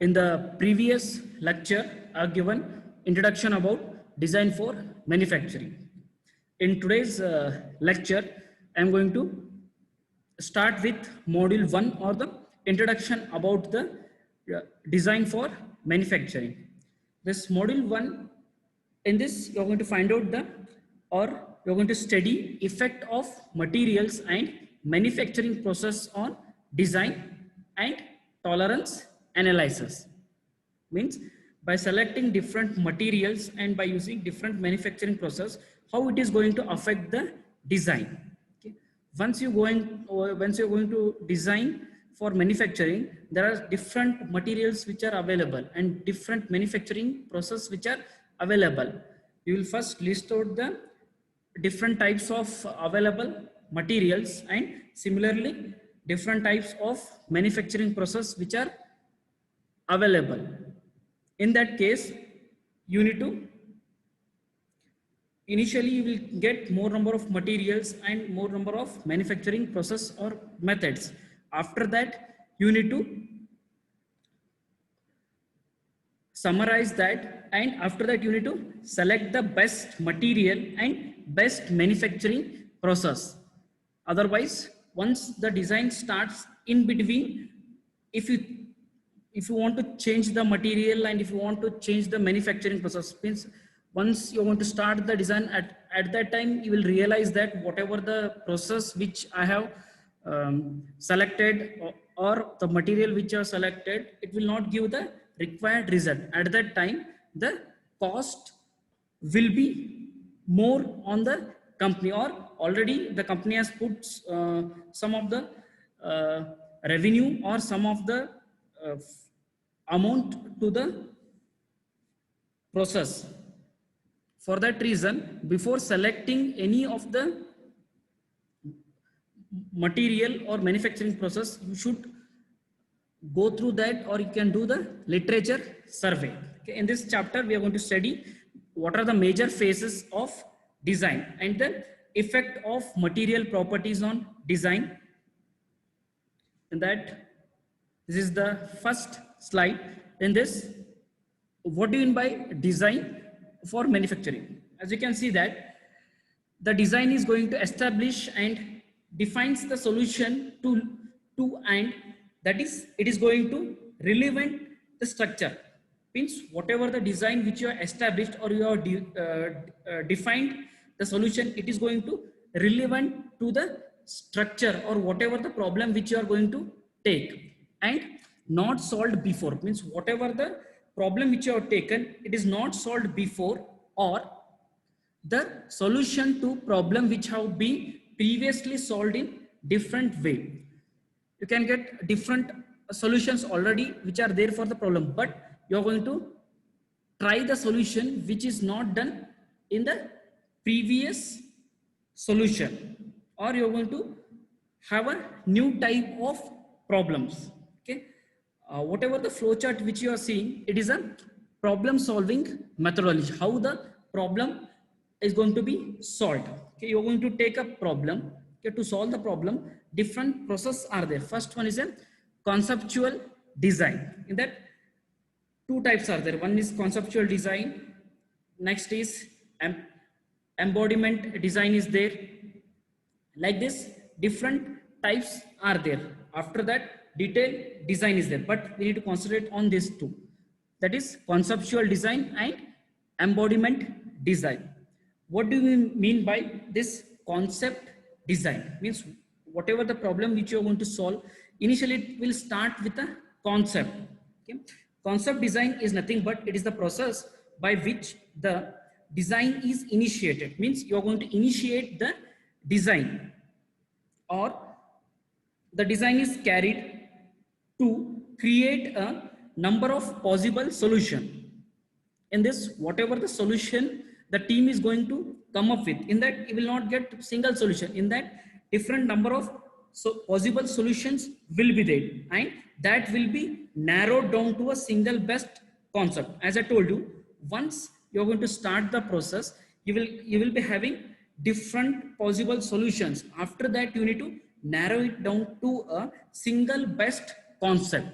In the previous lecture, I've given introduction about design for manufacturing. In today's lecture, I'm going to start with module 1 or the introduction about the design for manufacturing. This module 1, in this you're going to find out the or you're going to study effect of materials and manufacturing process on design and tolerance analysis. Means by selecting different materials and by using different manufacturing process, how it is going to affect the design. Okay. Once you're going to design for manufacturing, there are different materials which are available and different manufacturing process which are available. You will first list out the different types of available materials and similarly different types of manufacturing process which are available. In that case, you need to initially you will get more number of materials and more number of manufacturing process or methods. After that, you need to summarize that, and after that you need to select the best material and best manufacturing process. Otherwise, once the design starts, in between, if you want to change the material and if you want to change the manufacturing process, means once you want to start the design, at that time you will realize that whatever the process which I have selected, or the material which you have selected, it will not give the required result. At that time the cost will be more on the company, or already the company has put some of the revenue or some of the amount to the process. For that reason, before selecting any of the material or manufacturing process, you should go through that, or you can do the literature survey. Okay. In this chapter, we are going to study what are the major phases of design and the effect of material properties on design. And that this is the first slide. In this, what do you mean by design for manufacturing? As you can see that the design is going to establish and defines the solution to and that is it is going to relevant the structure. Means whatever the design which you are established or you are defined the solution, it is going to relevant to the structure or whatever the problem which you are going to take, and not solved before. Means whatever the problem which you have taken, it is not solved before, or the solution to problem which have been previously solved in different way. You can get different solutions already which are there for the problem, but you are going to try the solution which is not done in the previous solution, or you are going to have a new type of problems. Okay. Whatever the flowchart which you are seeing, it is a problem solving methodology, how the problem is going to be solved. Okay. You are going to take a problem. Okay. To solve the problem, different processes are there. First one is a conceptual design. In that, two types are there. One is conceptual design. Next is embodiment design is there. Like this, different types are there. After that, detailed design is there, but we need to concentrate on these two. That is conceptual design and embodiment design. What do we mean by this concept design? Means whatever the problem which you are going to solve, initially it will start with a concept. Okay. Concept design is nothing but it is the process by which the design is initiated. Means you are going to initiate the design, or the design is carried to create a number of possible solutions. In this, whatever the solution the team is going to come up with, in that you will not get single solution. In that, different number of possible solutions will be there, and that will be narrowed down to a single best concept. As I told you, once you're going to start the process, you will be having different possible solutions. After that, you need to narrow it down to a single best concept.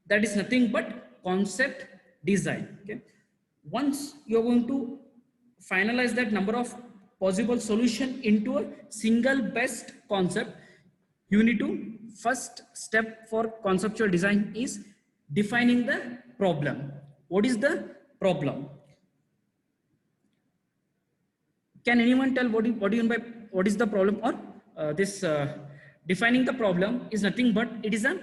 that is nothing but concept design. Okay, once you're going to finalize that number of possible solution into a single best concept, you need to first step for conceptual design is defining the problem. What is the problem? Can anyone tell what do you mean by what is the problem? Or this defining the problem is nothing but it is a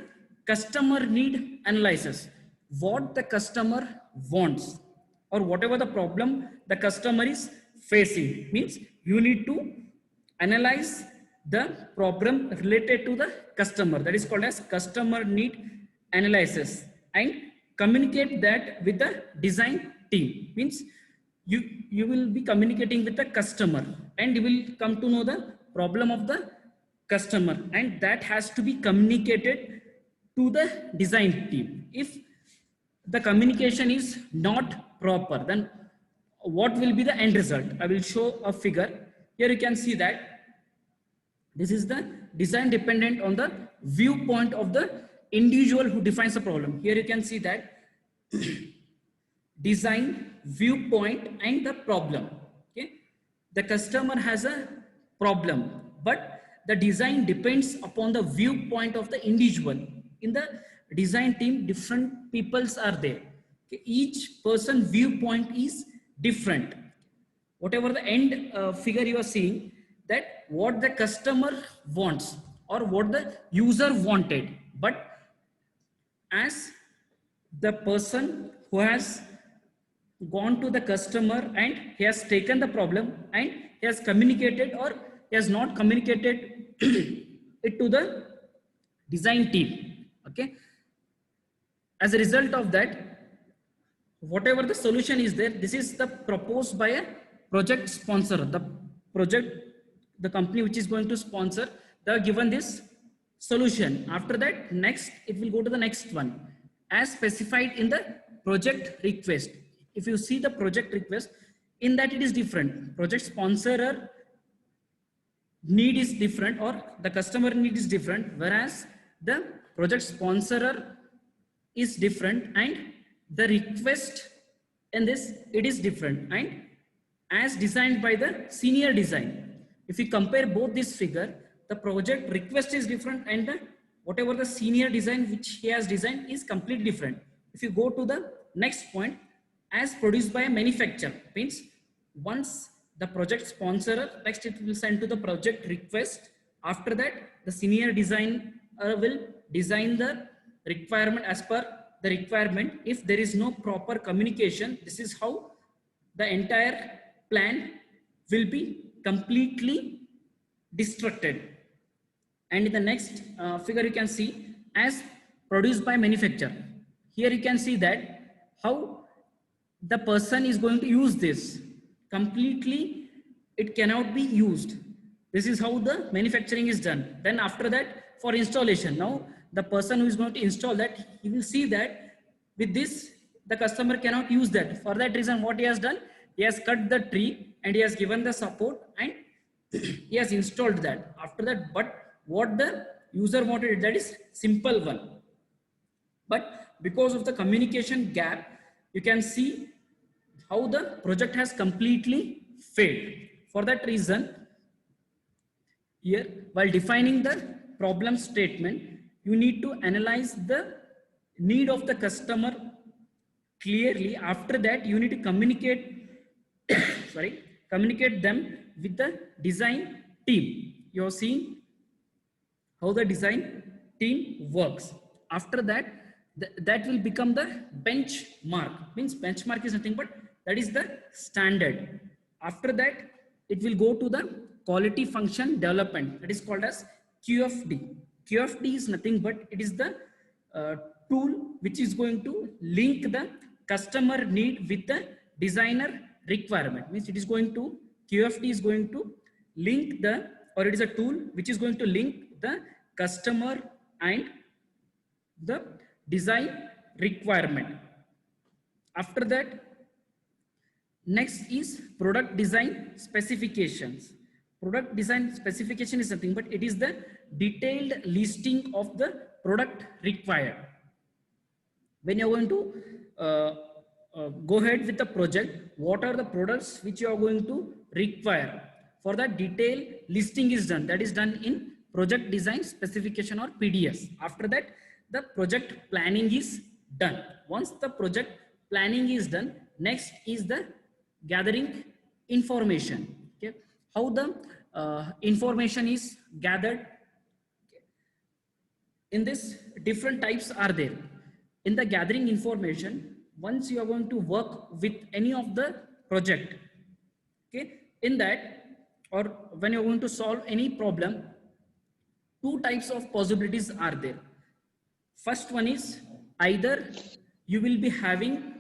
customer need analysis. What the customer wants or whatever the problem the customer is facing, means you need to analyze the problem related to the customer, that is called as customer need analysis, and communicate that with the design team. Means you will be communicating with the customer and you will come to know the problem of the customer, and that has to be communicated to the design team. If the communication is not proper, then what will be the end result? I will show a figure. Here you can see that this is the design dependent on the viewpoint of the individual who defines the problem. Here you can see that design, viewpoint, and the problem. Okay, the customer has a problem, but the design depends upon the viewpoint of the individual. In the design team, different peoples are there. Okay, each person viewpoint is different. Whatever the end figure you are seeing, that what the customer wants or what the user wanted, but as the person who has gone to the customer and he has taken the problem and he has communicated or he has not communicated it to the design team. Okay, as a result of that, whatever the solution is there, this is the proposed by a project sponsor. The project, the company which is going to sponsor, they are given this solution. After that, next it will go to the next one as specified in the project request. If you see the project request, in that it is different. Project sponsorer need is different or the customer need is different, whereas the project sponsorer is different and the request in this it is different, and as designed by the senior design. If you compare both this figure, the project request is different and the whatever the senior design which he has designed is completely different. If you go to the next point, as produced by a manufacturer, means once the project sponsor, next it will send to the project request. After that, the senior designer will design the requirement as per the requirement. If there is no proper communication, this is how the entire plan will be completely destructed. And in the next figure you can see as produced by manufacturer. Here you can see that how the person is going to use this. Completely it cannot be used. This is how the manufacturing is done. Then after that, for installation, now the person who is going to install that, he will see that with this the customer cannot use that. For that reason, what he has done, he has cut the tree and he has given the support and he has installed that. After that, but what the user wanted, that is simple one. But because of the communication gap, you can see how the project has completely failed. For that reason, here while defining the problem statement, you need to analyze the need of the customer clearly. After that, you need to communicate communicate them with the design team. You're seeing how the design team works. After that, that will become the benchmark. Means benchmark is nothing but that is the standard. After that, it will go to the quality function development, that is called as QFD. QFD is nothing but it is the tool which is going to link the customer need with the designer requirement. Means it is going to, QFD is going to link the, or it is a tool which is going to link the customer and the design requirement. After that, next is product design specifications. Product design specification is nothing but it is the detailed listing of the product required. when you're going to go ahead with the project, what are the products which you are going to require? For that, detail listing is done. That is done in project design specification or PDS. After that, the project planning is done. Once the project planning is done, next is the gathering information. Okay, how the information is gathered? In this, different types are there. In the gathering information, once you are going to work with any of the project, okay, in that, or when you're going to solve any problem, two types of possibilities are there. First one is, either you will be having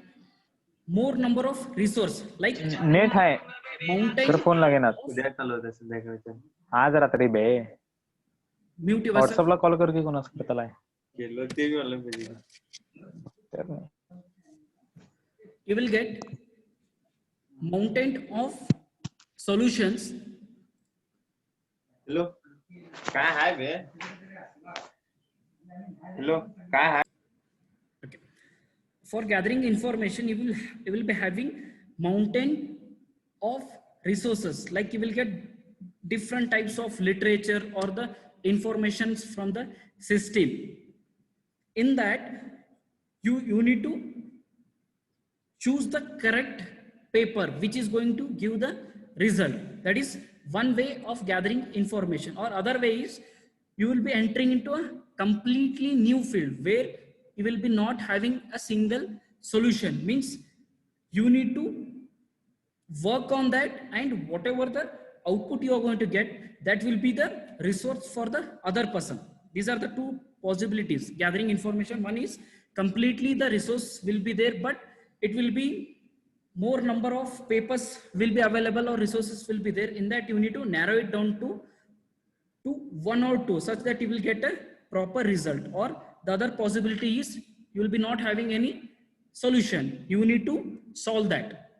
more number of resource, like net आहे तर mountain phone लागेना of उद्या चालू होत संध्याकाळच्या आज रात्री बे mute yourself. व्हॉट्सअपला call कर की कोणास करतालाय केलं ते बी मला पाहिजे तर नाही You will get mountain of solutions. Hello काय आहे बे हॅलो काय आहे Okay. For gathering information, you will be having mountain of resources. Like you will get different types of literature or the informations from the system. In that, you need to choose the correct paper which is going to give the result. That is one way of gathering information. Or other way is, you will be entering into a completely new field where you will be not having a single solution. Means you need to work on that, and whatever the output you are going to get, that will be the resource for the other person. These are the two possibilities gathering information. One is completely the resource will be there, but it will be more number of papers will be available or resources will be there. In that, you need to narrow it down to one or two, such that you will get a proper result. Or the other possibility is, you will be not having any solution, you need to solve that.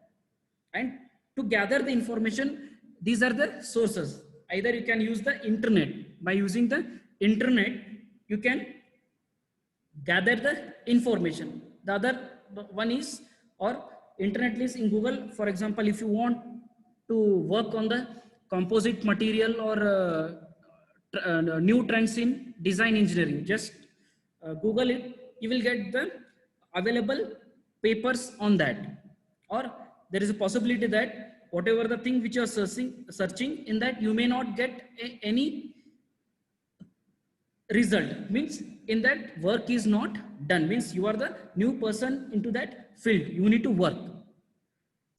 And to gather the information, these are the sources. Either you can use the internet. By using the internet, you can gather the information. The other one is, or internet is in Google. For example, if you want to work on the composite material or new trends in design engineering, just Google it. You will get the available papers on that. Or there is a possibility that whatever the thing which you are searching, in that you may not get any result. Means in that, work is not done. Means you are the new person into that field, you need to work.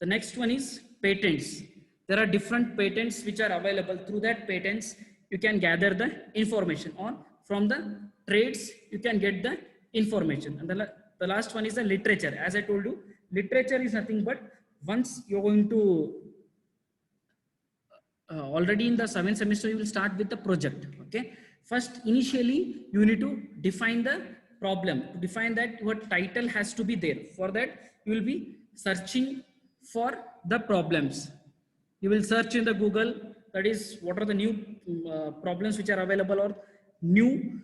The next one is patents. There are different patents which are available. Through that patents, you can gather the information. Or from the trades, you can get the information. And the last one is the literature. As I told you, literature is nothing but, once you're going to already in the 7th semester, you will start with the project. Okay, first initially you need to define the problem. To define that, your title has to be there. For that, you will be searching for the problems. You will search in the Google, that is, what are the new problems which are available, or new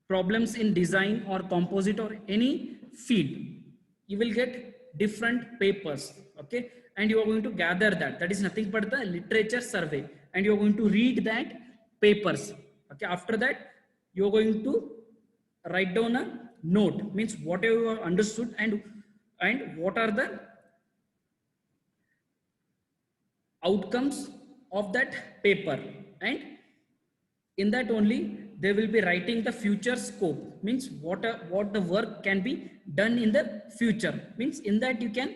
problems in design or composite or any field. You will get different papers. Okay, and you are going to gather that. That is nothing but the literature survey, and you are going to read that papers. Okay, after that, you are going to write down a note. Means whatever you have understood, and what are the outcomes of that paper. And in that only, they will be writing the future scope. Means what the work can be done in the future. Means in that, you can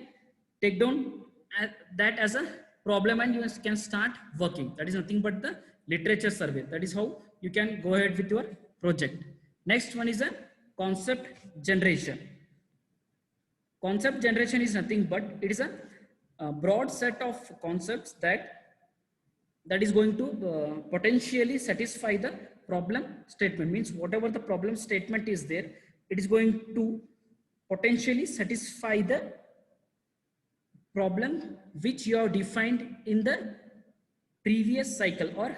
take down that as a problem, and you can start working. That is nothing but the literature survey. That is how you can go ahead with your project. Next one is a concept generation. Concept generation is nothing but, it is a broad set of concepts that is going to potentially satisfy the problem statement. Means whatever the problem statement is there, it is going to potentially satisfy the problem which you have defined in the previous cycle or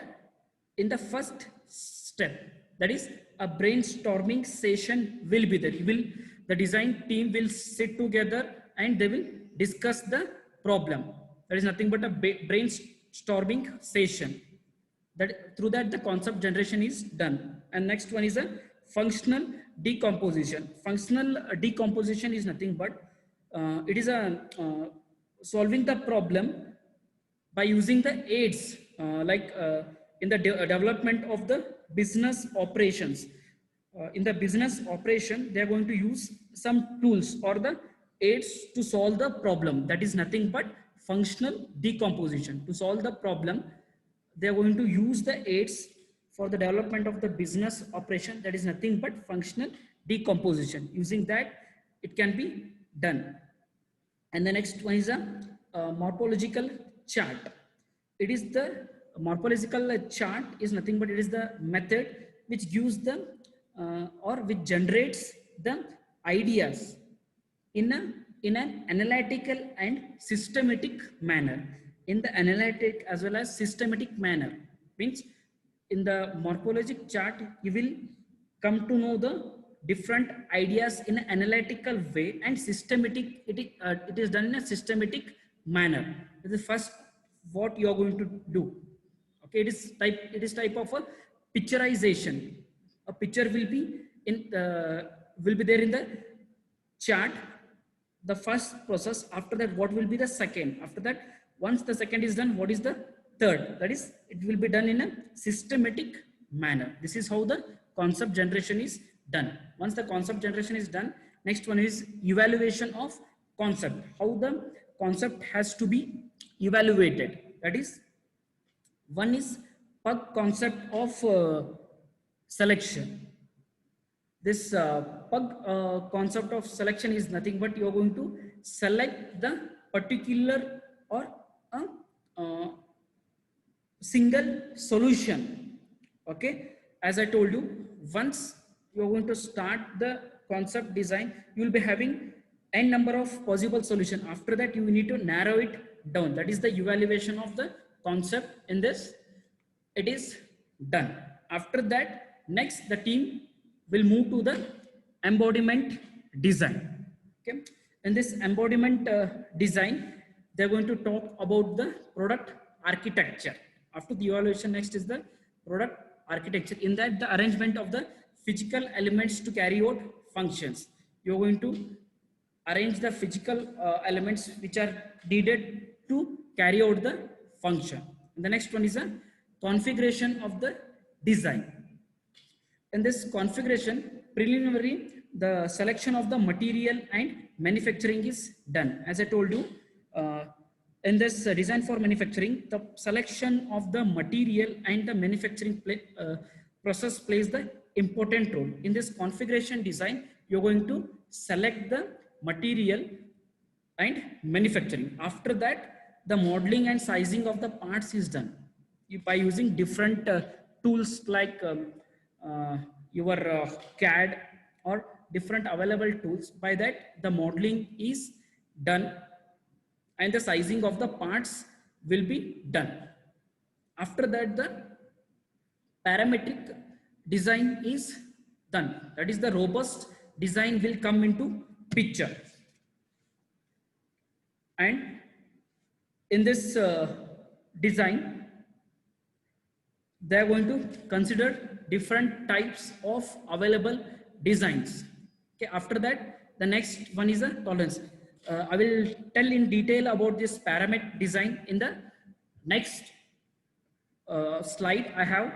in the first step. That is a brainstorming session will be there. The design team will sit together and they will discuss the problem. That is nothing but a brainstorming session. That through that the concept generation is done. And next one is a functional decomposition. Functional decomposition is nothing but it is a solving the problem by using the aids in the development of the business operations. In the business operation, they are going to use some tools or the aids to solve the problem. That is nothing but functional decomposition. To solve the problem, they are going to use the aids for the development of the business operation. That is nothing but functional decomposition. Using that, it can be done. And the next one is a morphological chart. It is the morphological chart is nothing but it is the method which gives the or which generates the ideas in an analytical and systematic manner. In the analytic as well as systematic manner, means in the morphological chart you will come to know the different ideas in an analytical way, and systematic it is done in a systematic manner. This is the first what you are going to do. Okay, it is type of a picturization. A picture will be there in the chart, the first process. After that, what will be the second? After that, once the second is done, what is the third? That is, it will be done in a systematic manner. This is how the concept generation is done. Once the concept generation is done, next one is evaluation of concept. How the concept has to be evaluated. That is, one is PUG concept of selection. This PUG concept of selection is nothing but you are going to select the particular or a single solution. Okay, as I told you, once you are going to start the concept design, you will be having n number of possible solutions. After that, you need to narrow it down. That is the evaluation of the concept. In this, it is done. After that, next the team will move to the embodiment design. Okay, in this embodiment design, they're going to talk about the product architecture. After the evaluation, next is the product architecture. In that, the arrangement of the physical elements to carry out functions. You're going to arrange the physical elements which are needed to carry out the function. And the next one is a configuration of the design. In this configuration, preliminary, the selection of the material and manufacturing is done. As I told you, in this design for manufacturing, the selection of the material and the manufacturing process plays the important role. In this configuration design, you're going to select the material and manufacturing. After that, the modeling and sizing of the parts is done by using different tools like your CAD or different available tools. By that, the modeling is done and the sizing of the parts will be done. After that, the parametric design is done. That is, the robust design will come into picture. And in this design, they are going to consider different types of available designs. Okay, after that, the next one is a tolerance. I will tell in detail about this parametric design in the next slide. I have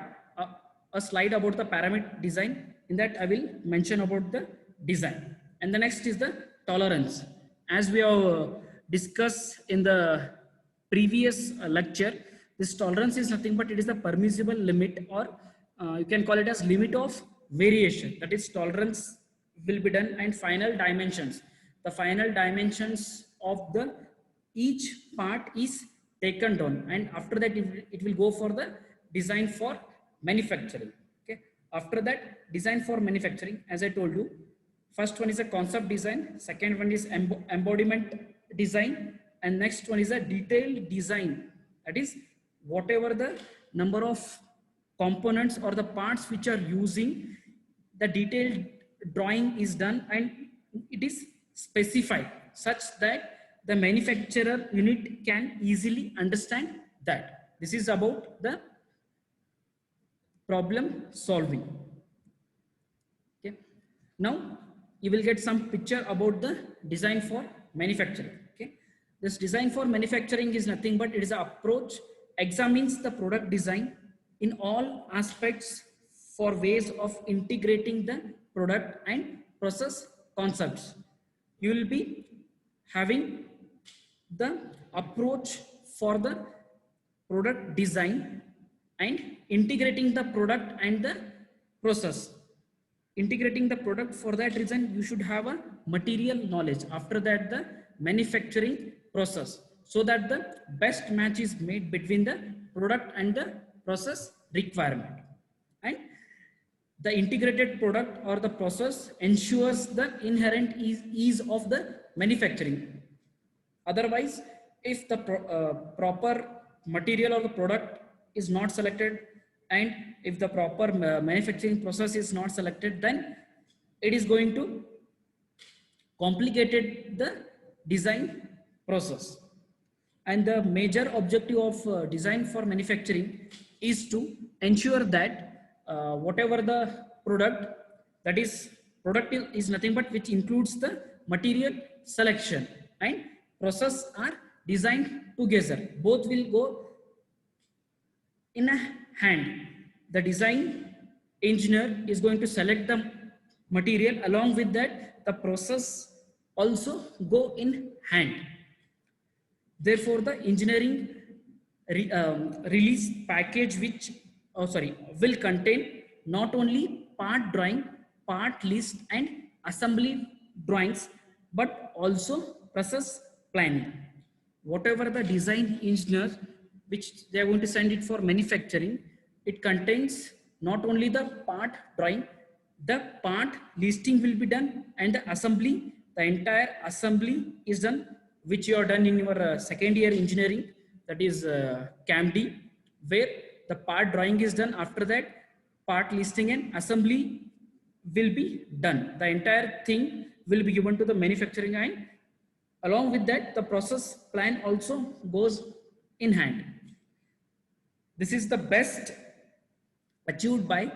a slide about the parametric design. In that, I will mention about the design. And the next is the tolerance. As we have discussed in the previous lecture, this tolerance is nothing but it is the permissible limit, or you can call it as limit of variation. That is, tolerance will be done, and final dimensions. The final dimensions of the each part is taken down, and after that it will go for the design for manufacturing. Okay, after that, design for manufacturing, as I told you, first one is a concept design, second one is embodiment design, and next one is a detailed design. That is, whatever the number of components or the parts which are using the detailed drawing is done and it is specified such that the manufacturer unit can easily understand that. This is about the problem solving. Okay, now you will get some picture about the design for manufacturing. Okay, this design for manufacturing is nothing but it is an approach examines the product design in all aspects for ways of integrating the product and process concepts. You will be having the approach for the product design and integrating the product and the process. Integrating the product, for that reason you should have a material knowledge. After that, the manufacturing process, so that the best match is made between the product and the process requirement. And the integrated product or the process ensures the inherent ease of the manufacturing. Otherwise, if the proper material or the product is not selected and if the proper manufacturing process is not selected, then it is going to complicated the design process. And the major objective of design for manufacturing is to ensure that whatever the product, that is product is nothing but which includes the material selection and process are designed together. Both will go in a hand. The design engineer is going to select the material, along with that the process also go in hand. Therefore, the engineering release package which will contain not only part drawing, part list and assembly drawings, but also process planning. Whatever the design engineer which they are going to send it for manufacturing, it contains not only the part drawing, the part listing will be done, and the assembly, the entire assembly is done, which you are done in your second year engineering, that is CAMD, where the part drawing is done. After that, part listing and assembly will be done. The entire thing will be given to the manufacturing, and along with that the process plan also goes in hand. This is the best achieved by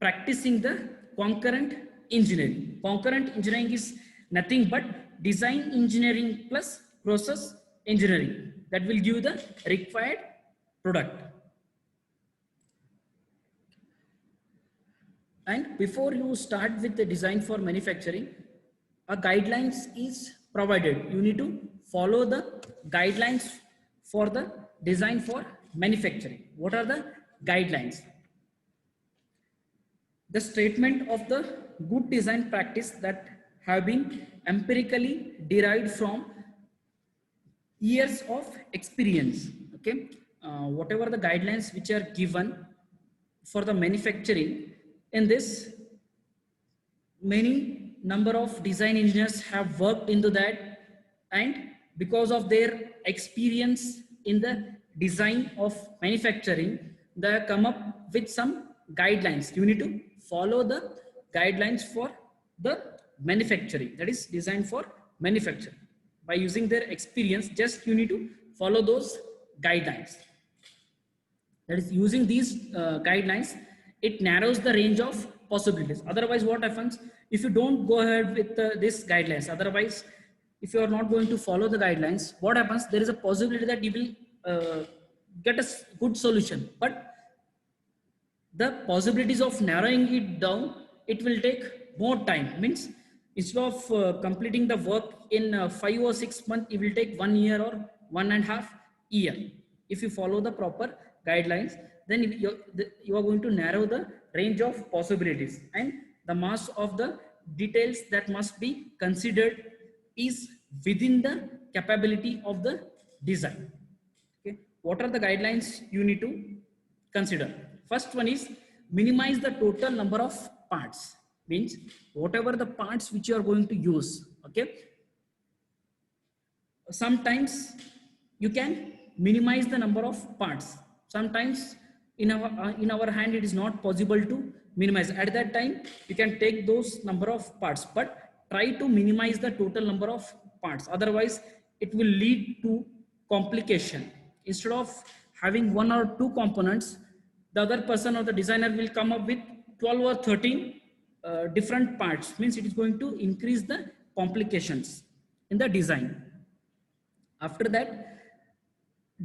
practicing the concurrent engineering. Concurrent engineering is nothing but design engineering plus process engineering that will give the required product. And before you start with the design for manufacturing, a guidelines is provided. You need to follow the guidelines for the design for manufacturing. What are the guidelines? The statement of the good design practice that have been empirically derived from years of experience. Okay, whatever the guidelines which are given for the manufacturing, in this many number of design engineers have worked into that, and because of their experience in the design of manufacturing, they have come up with some guidelines. You need to follow the guidelines for the manufacturing, that is design for manufacturing. By using their experience, just you need to follow those guidelines. That is, using these guidelines, it narrows the range of possibilities. Otherwise, what happens if you don't go ahead with this guidelines? Otherwise, if you are not going to follow the guidelines, what happens? There is a possibility that you will get a good solution, but the possibilities of narrowing it down, it will take more time. Means instead of completing the work in 5 or 6 months, it will take 1 year or 1.5 years. If you follow the proper guidelines, then you are going to narrow the range of possibilities, and the mass of the details that must be considered is within the capability of the design. Okay, what are the guidelines you need to consider? First one is minimize the total number of parts. Means whatever the parts which you are going to use. Okay, sometimes you can minimize the number of parts. Sometimes in our hand it is not possible to minimize. At that time you can take those number of parts, but try to minimize the total number of parts, otherwise it will lead to complication. Instead of having one or two components, the other person or the designer will come up with 12 or 13 different parts, means it is going to increase the complications in the design. After that,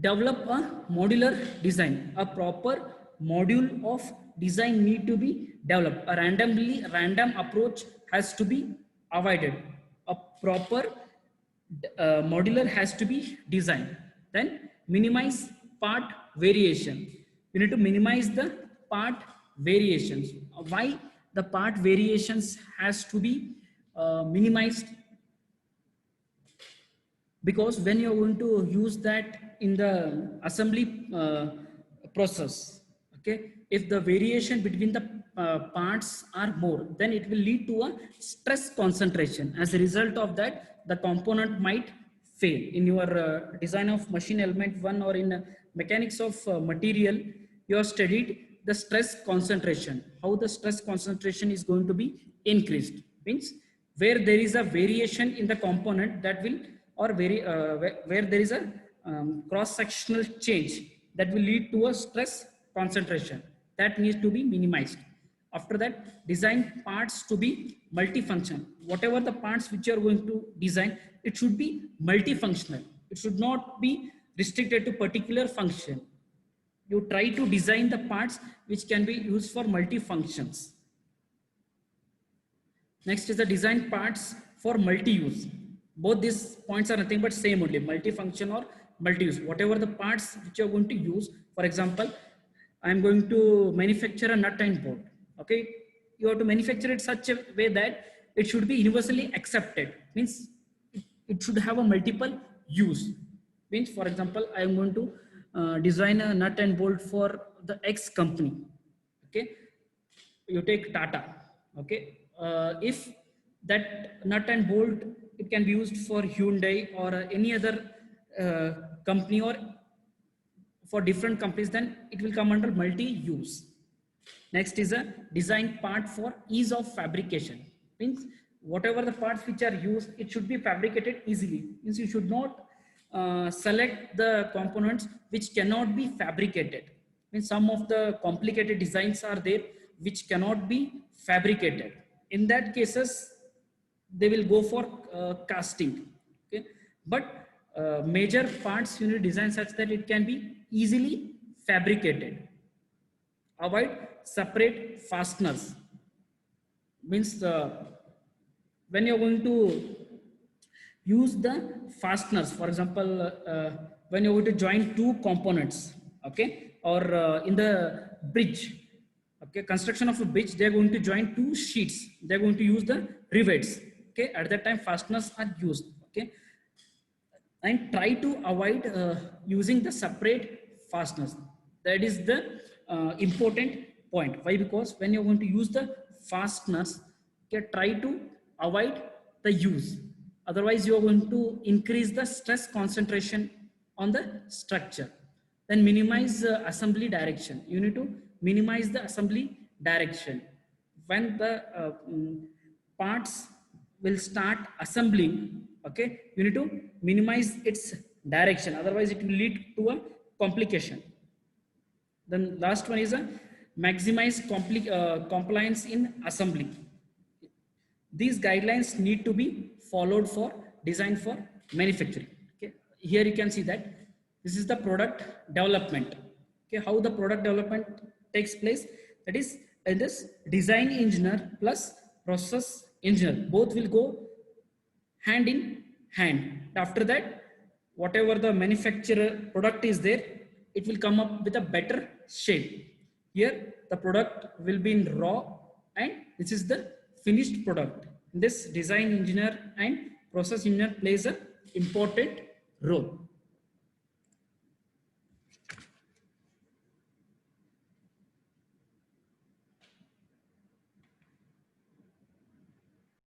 develop a modular design. A proper module of design need to be developed. A random approach has to be avoided. A proper modular has to be designed. Then minimize part variation. You need to minimize the part variations. Why the part variations has to be minimized? Because when you're going to use that in the assembly process, okay, if the variation between the parts are more, then it will lead to a stress concentration. As a result of that, the component might fail. In your design of machine element 1 or in mechanics of material, you have studied the stress concentration, how the stress concentration is going to be increased. Means where there is a variation in the component, that will, or where there is a cross-sectional change, that will lead to a stress concentration, that needs to be minimized. After that, design parts to be multifunction. Whatever the parts which you are going to design, it should be multifunctional. It should not be restricted to particular function. You try to design the parts which can be used for multi-functions. Next is the design parts for multi-use. Both these points are nothing but same only, multi-function or multi-use. Whatever the parts which you are going to use, for example, I am going to manufacture a nut and bolt. Okay, you have to manufacture it such a way that it should be universally accepted. Means it should have a multiple use. Means, for example, I am going to design a nut and bolt for the X company. Okay, you take Tata. Okay, if that nut and bolt, it can be used for Hyundai or any other company or for different companies, then it will come under multi-use. Next is a design part for ease of fabrication. Means whatever the parts which are used, it should be fabricated easily. Means you should not select the components which cannot be fabricated. Means some of the complicated designs are there which cannot be fabricated. In that cases, they will go for casting. Okay, but major parts you need to design such that it can be easily fabricated. Avoid separate fasteners. Means when you're going to use the fasteners, for example, when you're going to join two components, okay, or in the bridge, okay, construction of a bridge, they're going to join two sheets, they're going to use the rivets. Okay, at that time fasteners are used. Okay, and try to avoid using the separate fasteners. That is the important point. Why? Because when you're going to use the fasteners, okay, try to avoid the use. Otherwise, you are going to increase the stress concentration on the structure. Then minimize assembly direction. You need to minimize the assembly direction. When the parts will start assembling, okay, you need to minimize its direction. Otherwise, it will lead to a complication. Then last one is a maximize compliance in assembly. These guidelines need to be followed for design for manufacturing. Okay, here you can see that this is the product development. Okay, how the product development takes place, that is in this design engineer plus process engineer, both will go hand in hand. After that, whatever the manufacturer product is there, it will come up with a better shape. Here the product will be in raw, and this is the finished product. This design engineer and process engineer plays an important role.